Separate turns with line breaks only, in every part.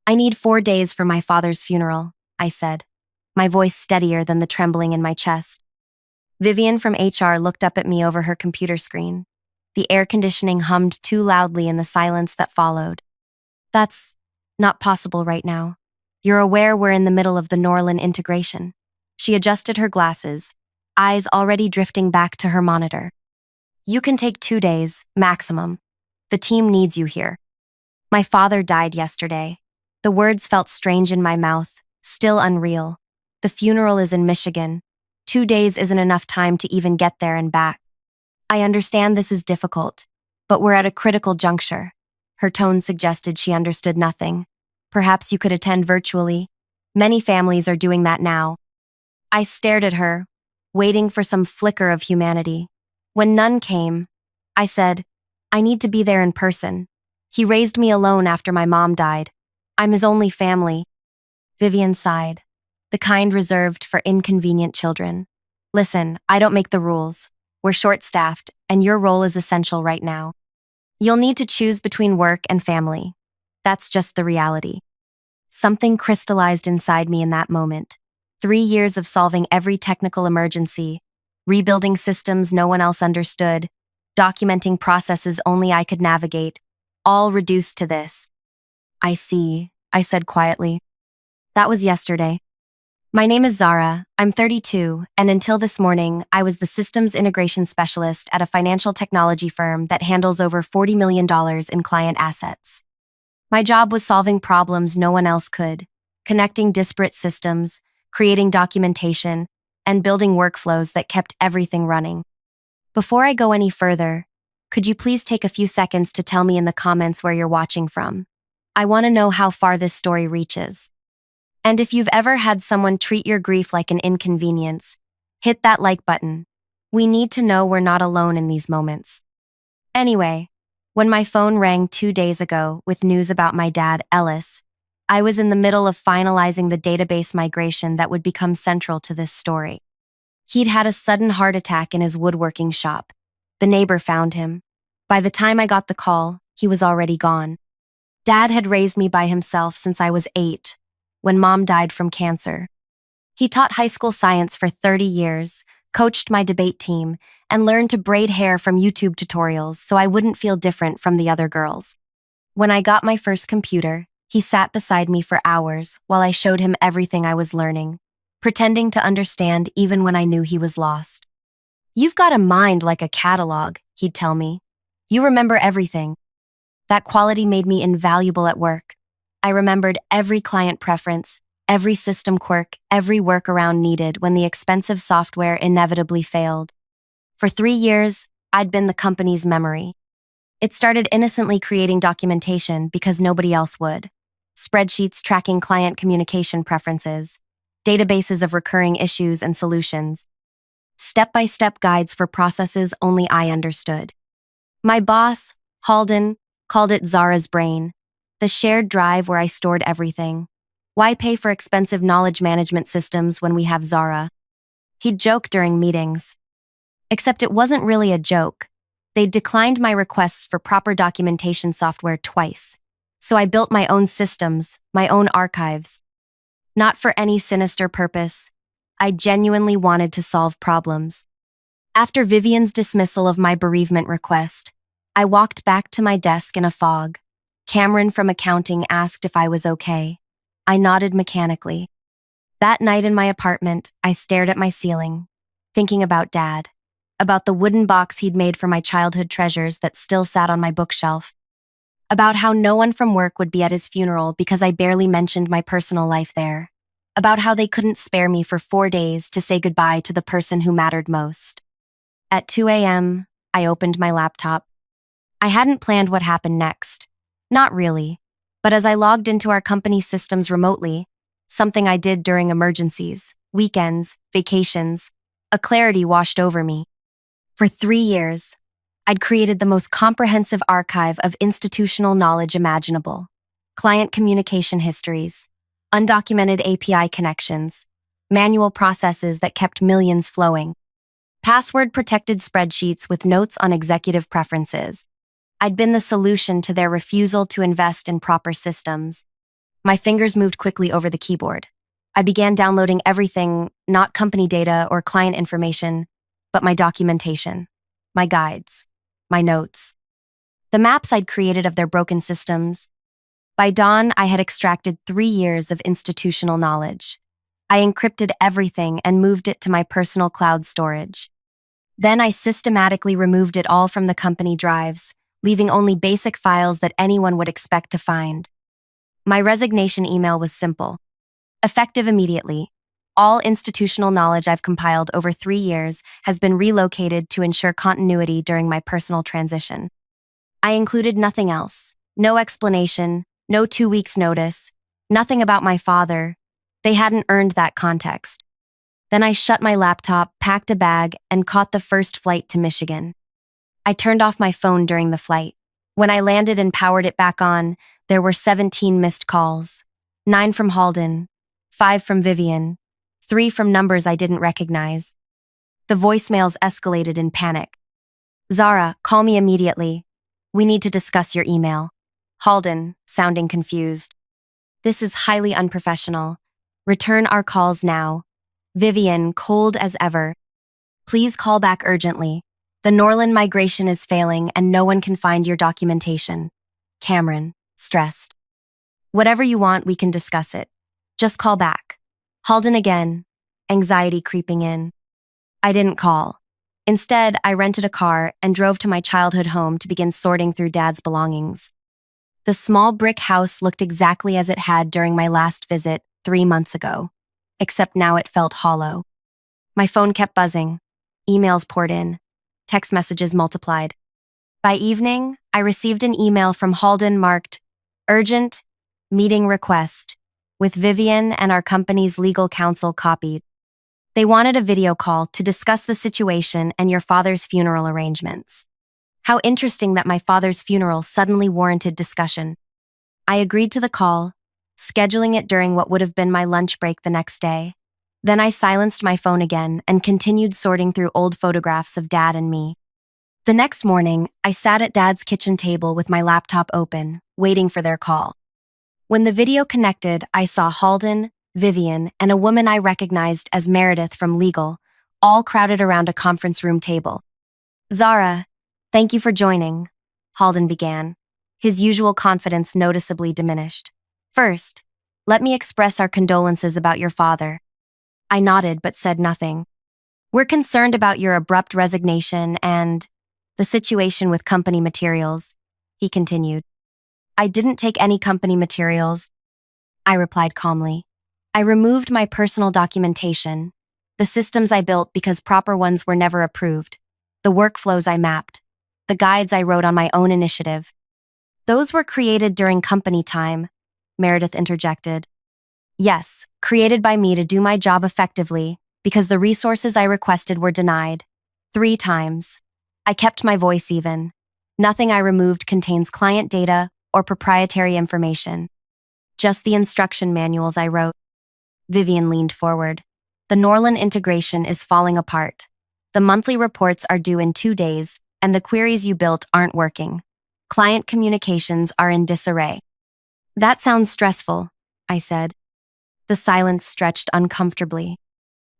I need 4 days for my father's funeral, I said, my voice steadier than the trembling in my chest. Vivian from HR looked up at me over her computer screen. The air conditioning hummed too loudly in the silence that followed. That's not possible right now. You're aware we're in the middle of the Norlin integration. She adjusted her glasses, eyes already drifting back to her monitor. You can take 2 days, maximum. The team needs you here. My father died yesterday. The words felt strange in my mouth, still unreal. The funeral is in Michigan. 2 days isn't enough time to even get there and back. I understand this is difficult, but we're at a critical juncture. Her tone suggested she understood nothing. Perhaps you could attend virtually. Many families are doing that now. I stared at her, waiting for some flicker of humanity. When none came, I said, I need to be there in person. He raised me alone after my mom died. I'm his only family. Vivian sighed, the kind reserved for inconvenient children. Listen, I don't make the rules. We're short-staffed, and your role is essential right now. You'll need to choose between work and family. That's just the reality. Something crystallized inside me in that moment. 3 years of solving every technical emergency, rebuilding systems no one else understood, documenting processes only I could navigate, all reduced to this. I see, I said quietly. That was yesterday. My name is Zara, I'm 32, and until this morning, I was the systems integration specialist at a financial technology firm that handles over $40 million in client assets. My job was solving problems no one else could, connecting disparate systems, creating documentation, and building workflows that kept everything running. Before I go any further, could you please take a few seconds to tell me in the comments where you're watching from? I want to know how far this story reaches. And if you've ever had someone treat your grief like an inconvenience, hit that like button. We need to know we're not alone in these moments. Anyway, when my phone rang 2 days ago with news about my dad, Ellis, I was in the middle of finalizing the database migration that would become central to this story. He'd had a sudden heart attack in his woodworking shop. The neighbor found him. By the time I got the call, he was already gone. Dad had raised me by himself since I was 8, when Mom died from cancer. He taught high school science for 30 years, coached my debate team, and learned to braid hair from YouTube tutorials so I wouldn't feel different from the other girls. When I got my first computer, he sat beside me for hours while I showed him everything I was learning, pretending to understand even when I knew he was lost. You've got a mind like a catalog, he'd tell me. You remember everything. That quality made me invaluable at work. I remembered every client preference, every system quirk, every workaround needed when the expensive software inevitably failed. For 3 years, I'd been the company's memory. It started innocently creating documentation because nobody else would. Spreadsheets tracking client communication preferences, databases of recurring issues and solutions, step-by-step guides for processes only I understood. My boss, Halden, called it Zara's brain, the shared drive where I stored everything. Why pay for expensive knowledge management systems when we have Zara? He'd joke during meetings. Except it wasn't really a joke. They'd declined my requests for proper documentation software twice. So I built my own systems, my own archives. Not for any sinister purpose. I genuinely wanted to solve problems. After Vivian's dismissal of my bereavement request, I walked back to my desk in a fog. Cameron from accounting asked if I was okay. I nodded mechanically. That night in my apartment, I stared at my ceiling, thinking about Dad, about the wooden box he'd made for my childhood treasures that still sat on my bookshelf, about how no one from work would be at his funeral because I barely mentioned my personal life there, about how they couldn't spare me for 4 days to say goodbye to the person who mattered most. At 2 a.m., I opened my laptop. I hadn't planned what happened next. Not really. But as I logged into our company systems remotely, something I did during emergencies, weekends, vacations, a clarity washed over me. For 3 years, I'd created the most comprehensive archive of institutional knowledge imaginable. Client communication histories, undocumented API connections, manual processes that kept millions flowing, password-protected spreadsheets with notes on executive preferences. I'd been the solution to their refusal to invest in proper systems. My fingers moved quickly over the keyboard. I began downloading everything, not company data or client information, but my documentation, my guides, my notes, the maps I'd created of their broken systems. By dawn, I had extracted 3 years of institutional knowledge. I encrypted everything and moved it to my personal cloud storage. Then I systematically removed it all from the company drives, leaving only basic files that anyone would expect to find. My resignation email was simple. Effective immediately. All institutional knowledge I've compiled over 3 years has been relocated to ensure continuity during my personal transition. I included nothing else. No explanation, no 2 weeks notice, nothing about my father. They hadn't earned that context. Then I shut my laptop, packed a bag, and caught the first flight to Michigan. I turned off my phone during the flight. When I landed and powered it back on, there were 17 missed calls. 9 from Halden, 5 from Vivian, 3 from numbers I didn't recognize. The voicemails escalated in panic. "Zara, call me immediately. We need to discuss your email." Halden, sounding confused. "This is highly unprofessional. Return our calls now." Vivian, cold as ever. "Please call back urgently. The Norland migration is failing and no one can find your documentation." Cameron, stressed. "Whatever you want, we can discuss it. Just call back." Halden again, anxiety creeping in. I didn't call. Instead, I rented a car and drove to my childhood home to begin sorting through Dad's belongings. The small brick house looked exactly as it had during my last visit 3 months ago, except now it felt hollow. My phone kept buzzing. Emails poured in. Text messages multiplied. By evening, I received an email from Halden marked "Urgent Meeting Request," with Vivian and our company's legal counsel copied. They wanted a video call to discuss the situation and your father's funeral arrangements. How interesting that my father's funeral suddenly warranted discussion. I agreed to the call, scheduling it during what would have been my lunch break the next day. Then I silenced my phone again and continued sorting through old photographs of Dad and me. The next morning, I sat at Dad's kitchen table with my laptop open, waiting for their call. When the video connected, I saw Halden, Vivian, and a woman I recognized as Meredith from legal, all crowded around a conference room table. "Zara, thank you for joining," Halden began, his usual confidence noticeably diminished. "First, let me express our condolences about your father." I nodded but said nothing. "We're concerned about your abrupt resignation and the situation with company materials," he continued. "I didn't take any company materials," I replied calmly. "I removed my personal documentation, the systems I built because proper ones were never approved, the workflows I mapped, the guides I wrote on my own initiative. Those were created during company time," Meredith interjected. "Yes, created by me to do my job effectively because the resources I requested were denied. 3 times. I kept my voice even. Nothing I removed contains client data or proprietary information. Just the instruction manuals I wrote." Vivian leaned forward. "The Norland integration is falling apart. The monthly reports are due in 2 days, and the queries you built aren't working. Client communications are in disarray." "That sounds stressful," I said. The silence stretched uncomfortably.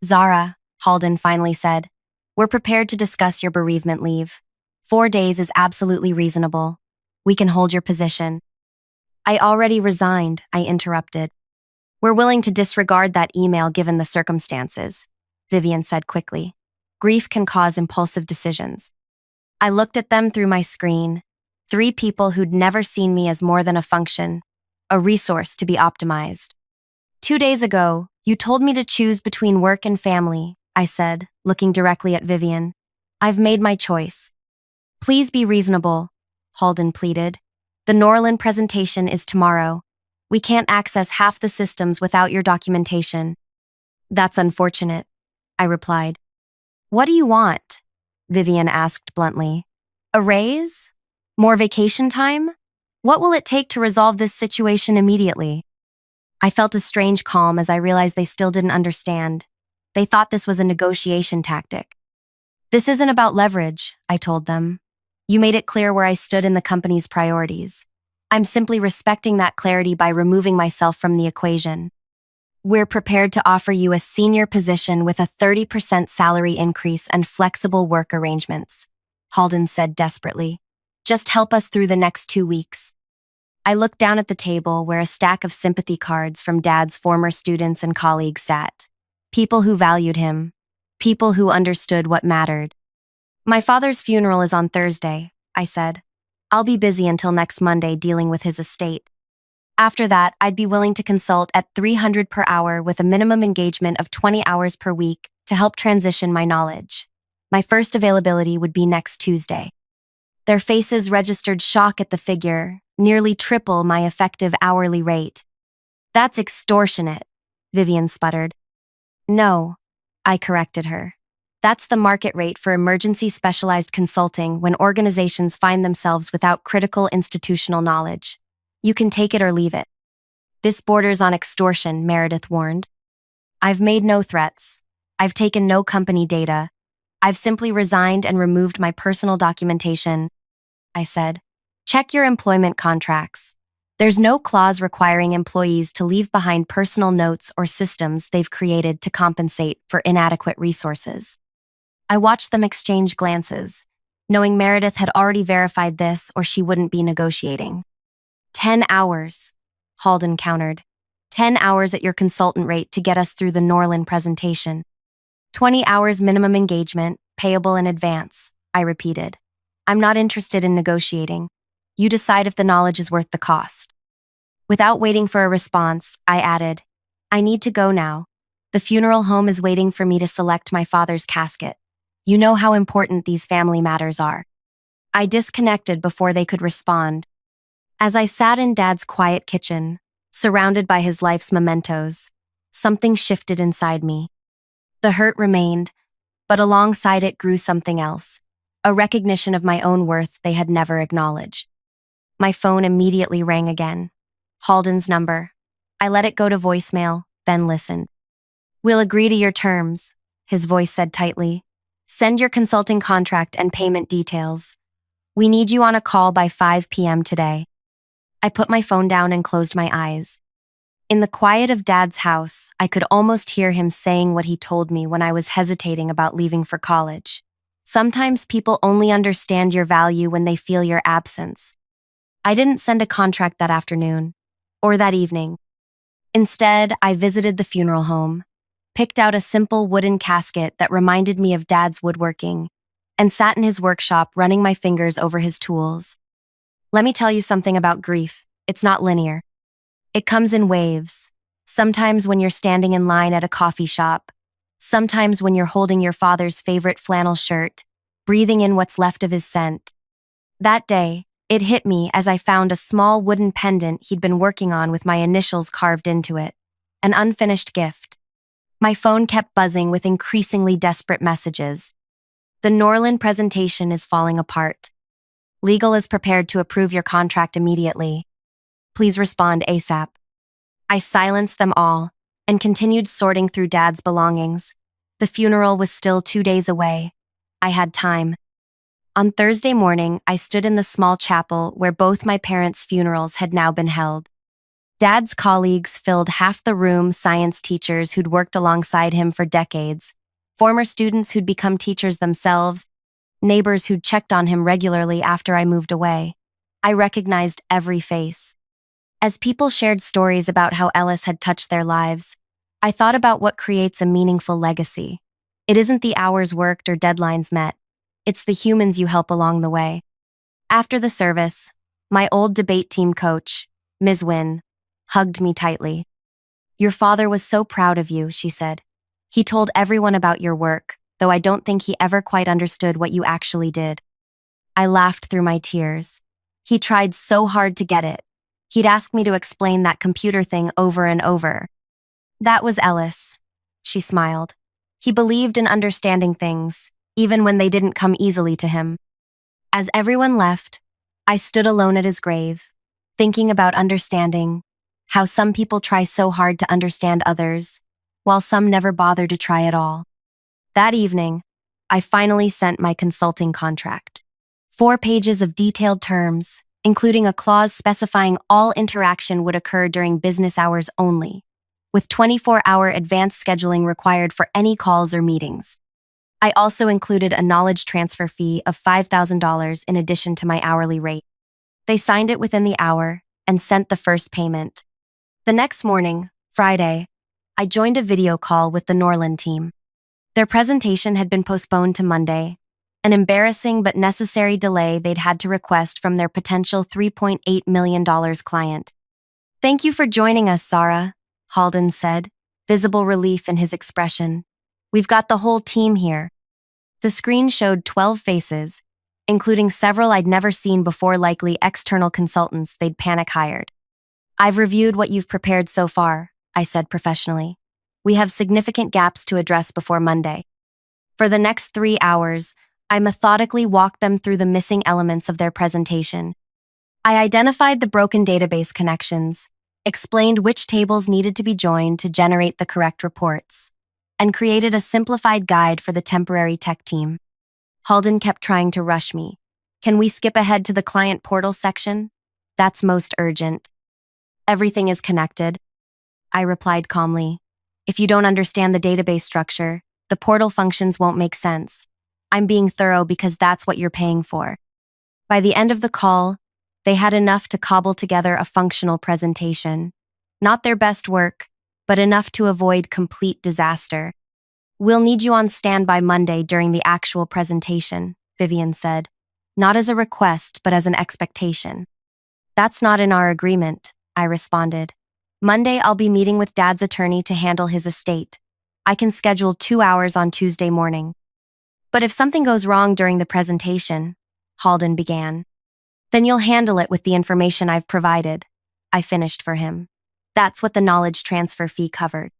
"Zara," Halden finally said, "we're prepared to discuss your bereavement leave. 4 days is absolutely reasonable. We can hold your position." "I already resigned," I interrupted. "We're willing to disregard that email given the circumstances," Vivian said quickly. "Grief can cause impulsive decisions." I looked at them through my screen. 3 people who'd never seen me as more than a function, a resource to be optimized. "2 days ago, you told me to choose between work and family," I said, looking directly at Vivian. "I've made my choice." "Please be reasonable," Halden pleaded. "The Norland presentation is tomorrow. We can't access half the systems without your documentation." "That's unfortunate," I replied. "What do you want?" Vivian asked bluntly. "A raise? More vacation time? What will it take to resolve this situation immediately?" I felt a strange calm as I realized they still didn't understand. They thought this was a negotiation tactic. "This isn't about leverage," I told them. "You made it clear where I stood in the company's priorities. I'm simply respecting that clarity by removing myself from the equation. We're prepared to offer you a senior position with a 30% salary increase and flexible work arrangements, Halden said desperately. Just help us through the next 2 weeks. I looked down at the table where a stack of sympathy cards from Dad's former students and colleagues sat. People who valued him. People who understood what mattered. My father's funeral is on Thursday, I said. I'll be busy until next Monday dealing with his estate. After that, I'd be willing to consult at $300 per hour with a minimum engagement of 20 hours per week to help transition my knowledge. My first availability would be next Tuesday. Their faces registered shock at the figure, nearly triple my effective hourly rate. That's extortionate, Vivian sputtered. No, I corrected her. That's the market rate for emergency specialized consulting when organizations find themselves without critical institutional knowledge. You can take it or leave it. This borders on extortion, Meredith warned. I've made no threats. I've taken no company data. I've simply resigned and removed my personal documentation, I said. Check your employment contracts. There's no clause requiring employees to leave behind personal notes or systems they've created to compensate for inadequate resources. I watched them exchange glances, knowing Meredith had already verified this or she wouldn't be negotiating. 10 hours, Halden countered. 10 hours at your consultant rate to get us through the Norland presentation. 20 hours minimum engagement, payable in advance, I repeated. I'm not interested in negotiating. You decide if the knowledge is worth the cost. Without waiting for a response, I added, I need to go now. The funeral home is waiting for me to select my father's casket. You know how important these family matters are. I disconnected before they could respond. As I sat in Dad's quiet kitchen, surrounded by his life's mementos, something shifted inside me. The hurt remained, but alongside it grew something else, a recognition of my own worth they had never acknowledged. My phone immediately rang again. Halden's number. I let it go to voicemail, then listened. We'll agree to your terms, his voice said tightly. Send your consulting contract and payment details. We need you on a call by 5 p.m. today. I put my phone down and closed my eyes. In the quiet of Dad's house, I could almost hear him saying what he told me when I was hesitating about leaving for college. Sometimes people only understand your value when they feel your absence. I didn't send a contract that afternoon, or that evening. Instead, I visited the funeral home, picked out a simple wooden casket that reminded me of Dad's woodworking, and sat in his workshop running my fingers over his tools. Let me tell you something about grief. It's not linear. It comes in waves, sometimes when you're standing in line at a coffee shop, sometimes when you're holding your father's favorite flannel shirt, breathing in what's left of his scent. That day, it hit me as I found a small wooden pendant he'd been working on with my initials carved into it, an unfinished gift. My phone kept buzzing with increasingly desperate messages. The Norland presentation is falling apart. Legal is prepared to approve your contract immediately. Please respond ASAP. I silenced them all and continued sorting through Dad's belongings. The funeral was still 2 days away. I had time. On Thursday morning, I stood in the small chapel where both my parents' funerals had now been held. Dad's colleagues filled half the room, science teachers who'd worked alongside him for decades, former students who'd become teachers themselves, neighbors who'd checked on him regularly after I moved away. I recognized every face. As people shared stories about how Ellis had touched their lives, I thought about what creates a meaningful legacy. It isn't the hours worked or deadlines met. It's the humans you help along the way. After the service, my old debate team coach, Ms. Wynne, hugged me tightly. Your father was so proud of you, she said. He told everyone about your work, though I don't think he ever quite understood what you actually did. I laughed through my tears. He tried so hard to get it. He'd ask me to explain that computer thing over and over. That was Ellis, she smiled. He believed in understanding things, even when they didn't come easily to him. As everyone left, I stood alone at his grave, thinking about understanding, how some people try so hard to understand others, while some never bother to try at all. That evening, I finally sent my consulting contract. 4 pages of detailed terms, including a clause specifying all interaction would occur during business hours only, with 24-hour advance scheduling required for any calls or meetings. I also included a knowledge transfer fee of $5,000 in addition to my hourly rate. They signed it within the hour and sent the first payment. The next morning, Friday, I joined a video call with the Norland team. Their presentation had been postponed to Monday, an embarrassing but necessary delay they'd had to request from their potential $3.8 million client. "Thank you for joining us, Zara," Halden said, visible relief in his expression. "We've got the whole team here." The screen showed 12 faces, including several I'd never seen before, likely external consultants they'd panic hired. "I've reviewed what you've prepared so far," I said professionally. "We have significant gaps to address before Monday." For the next 3 hours, I methodically walked them through the missing elements of their presentation. I identified the broken database connections, explained which tables needed to be joined to generate the correct reports, and created a simplified guide for the temporary tech team. Halden kept trying to rush me. "Can we skip ahead to the client portal section? That's most urgent." "Everything is connected," I replied calmly. "If you don't understand the database structure, the portal functions won't make sense. I'm being thorough because that's what you're paying for." By the end of the call, they had enough to cobble together a functional presentation. Not their best work, but enough to avoid complete disaster. "We'll need you on standby Monday during the actual presentation," Vivian said. "Not as a request, but as an expectation." "That's not in our agreement," I responded. "Monday I'll be meeting with Dad's attorney to handle his estate. I can schedule 2 hours on Tuesday morning." "But if something goes wrong during the presentation," Halden began. "Then you'll handle it with the information I've provided," I finished for him. That's what the knowledge transfer fee covered.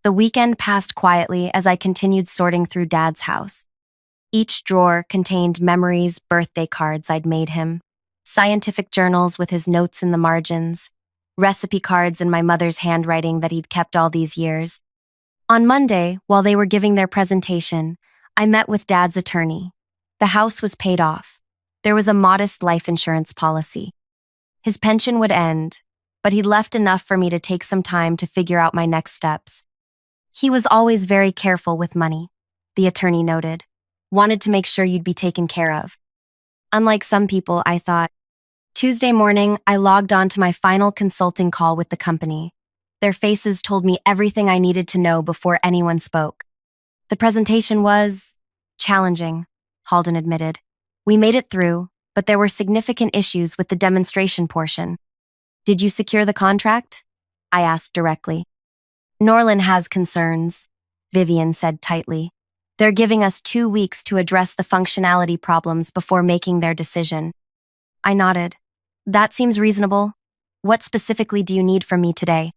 The weekend passed quietly as I continued sorting through Dad's house. Each drawer contained memories, birthday cards I'd made him, scientific journals with his notes in the margins, recipe cards in my mother's handwriting that he'd kept all these years. On Monday, while they were giving their presentation, I met with Dad's attorney. The house was paid off. There was a modest life insurance policy. His pension would end, but he'd left enough for me to take some time to figure out my next steps. "He was always very careful with money," the attorney noted. "Wanted to make sure you'd be taken care of." Unlike some people, I thought. Tuesday morning, I logged on to my final consulting call with the company. Their faces told me everything I needed to know before anyone spoke. "The presentation was challenging," Halden admitted. "We made it through, but there were significant issues with the demonstration portion." "Did you secure the contract?" I asked directly. "Norland has concerns," Vivian said tightly. "They're giving us 2 weeks to address the functionality problems before making their decision." I nodded. "That seems reasonable. What specifically do you need from me today?"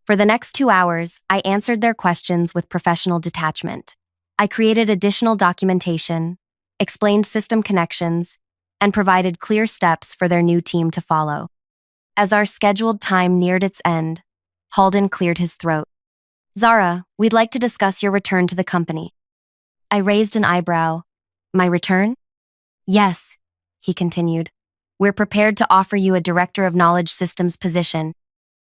For the next 2 hours, I answered their questions with professional detachment. I created additional documentation, explained system connections, and provided clear steps for their new team to follow. As our scheduled time neared its end, Halden cleared his throat. "Zara, we'd like to discuss your return to the company." I raised an eyebrow. "My return?" "Yes," he continued. "We're prepared to offer you a Director of Knowledge Systems position.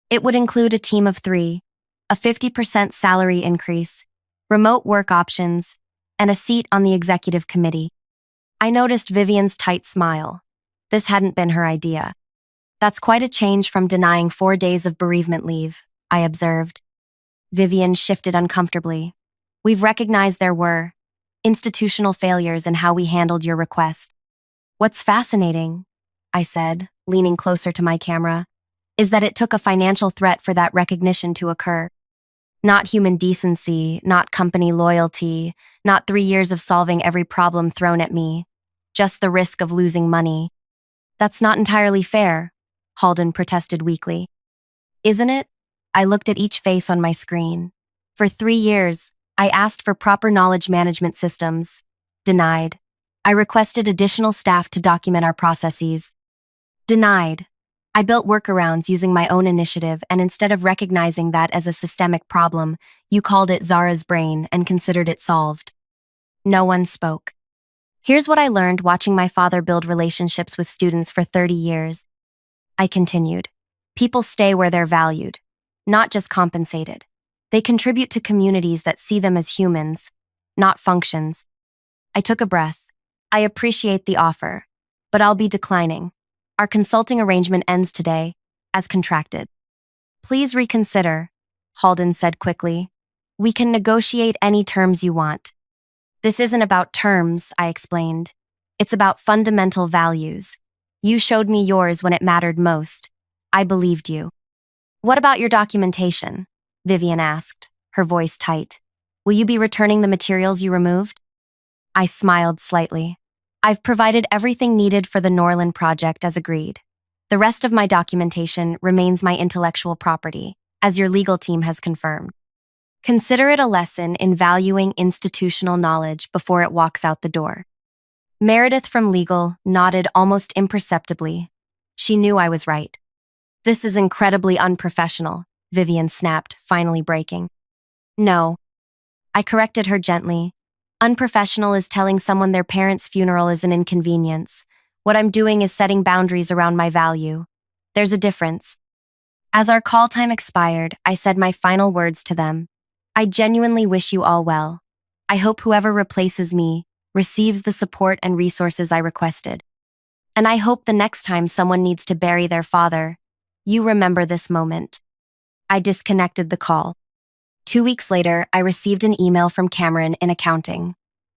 It would include a team of 3, a 50% salary increase, remote work options, and a seat on the executive committee." I noticed Vivian's tight smile. This hadn't been her idea. "That's quite a change from denying 4 days of bereavement leave," I observed. Vivian shifted uncomfortably. "We've recognized there were institutional failures in how we handled your request." "What's fascinating," I said, leaning closer to my camera, "is that it took a financial threat for that recognition to occur. Not human decency, not company loyalty, not 3 years of solving every problem thrown at me, just the risk of losing money." "That's not entirely fair," Halden protested weakly. "Isn't it?" I looked at each face on my screen. "For 3 years, I asked for proper knowledge management systems. Denied. I requested additional staff to document our processes. Denied. I built workarounds using my own initiative, and instead of recognizing that as a systemic problem, you called it Zara's brain and considered it solved." No one spoke. Here's what I learned watching my father build relationships with students for 30 years. I continued. People stay where they're valued, not just compensated. They contribute to communities that see them as humans, not functions. I took a breath. I appreciate the offer, but I'll be declining. Our consulting arrangement ends today, as contracted. Please reconsider, Halden said quickly. We can negotiate any terms you want. This isn't about terms, I explained. It's about fundamental values. You showed me yours when it mattered most. I believed you. What about your documentation? Vivian asked, her voice tight. Will you be returning the materials you removed? I smiled slightly. I've provided everything needed for the Norland project as agreed. The rest of my documentation remains my intellectual property, as your legal team has confirmed. Consider it a lesson in valuing institutional knowledge before it walks out the door. Meredith from legal nodded almost imperceptibly. She knew I was right. This is incredibly unprofessional, Vivian snapped, finally breaking. No. I corrected her gently. Unprofessional is telling someone their parent's funeral is an inconvenience. What I'm doing is setting boundaries around my value. There's a difference. As our call time expired, I said my final words to them. I genuinely wish you all well. I hope whoever replaces me receives the support and resources I requested. And I hope the next time someone needs to bury their father, you remember this moment. I disconnected the call. 2 weeks later, I received an email from Cameron in accounting.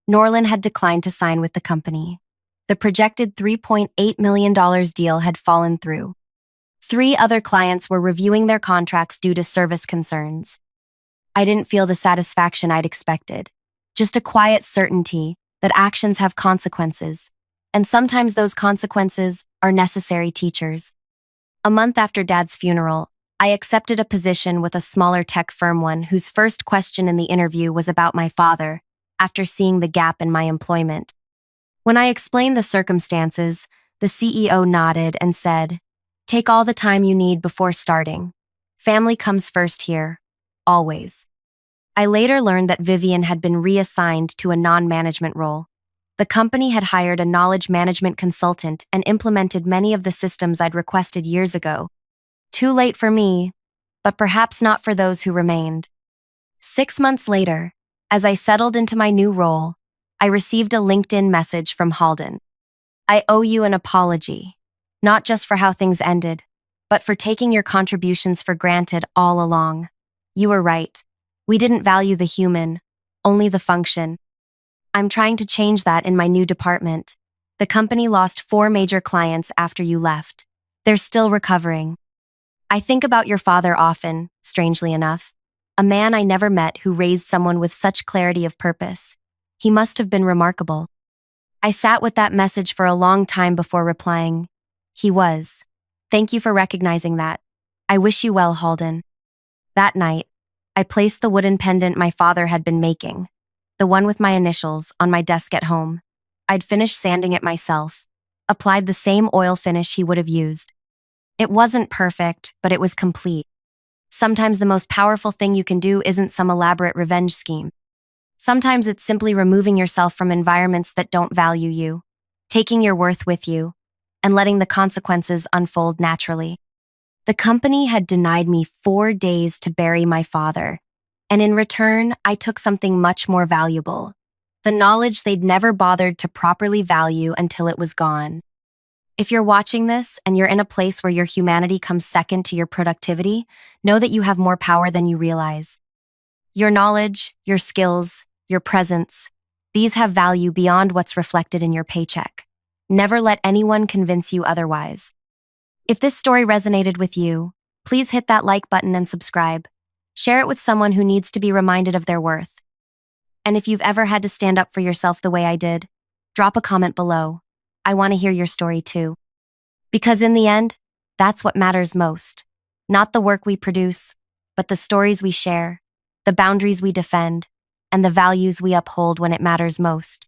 Norland had declined to sign with the company. The projected $3.8 million deal had fallen through. 3 other clients were reviewing their contracts due to service concerns. I didn't feel the satisfaction I'd expected, just a quiet certainty that actions have consequences, and sometimes those consequences are necessary teachers. A month after Dad's funeral, I accepted a position with a smaller tech firm, one whose first question in the interview was about my father, after seeing the gap in my employment. When I explained the circumstances, the CEO nodded and said, "Take all the time you need before starting. Family comes first here, always." I later learned that Vivian had been reassigned to a non-management role. The company had hired a knowledge management consultant and implemented many of the systems I'd requested years ago. Too late for me, but perhaps not for those who remained. 6 months later, as I settled into my new role, I received a LinkedIn message from Halden. I owe you an apology, not just for how things ended, but for taking your contributions for granted all along. You were right. We didn't value the human, only the function. I'm trying to change that in my new department. The company lost 4 major clients after you left. They're still recovering. I think about your father often, strangely enough. A man I never met who raised someone with such clarity of purpose. He must have been remarkable. I sat with that message for a long time before replying. He was. Thank you for recognizing that. I wish you well, Halden. That night, I placed the wooden pendant my father had been making, the one with my initials, on my desk at home. I'd finished sanding it myself, applied the same oil finish he would have used. It wasn't perfect, but it was complete. Sometimes the most powerful thing you can do isn't some elaborate revenge scheme. Sometimes it's simply removing yourself from environments that don't value you, taking your worth with you, and letting the consequences unfold naturally. The company had denied me 4 days to bury my father, and in return, I took something much more valuable, the knowledge they'd never bothered to properly value until it was gone. If you're watching this and you're in a place where your humanity comes second to your productivity, know that you have more power than you realize. Your knowledge, your skills, your presence, these have value beyond what's reflected in your paycheck. Never let anyone convince you otherwise. If this story resonated with you, please hit that like button and subscribe. Share it with someone who needs to be reminded of their worth. And if you've ever had to stand up for yourself the way I did, drop a comment below. I want to hear your story too. Because in the end, that's what matters most. Not the work we produce, but the stories we share, the boundaries we defend, and the values we uphold when it matters most.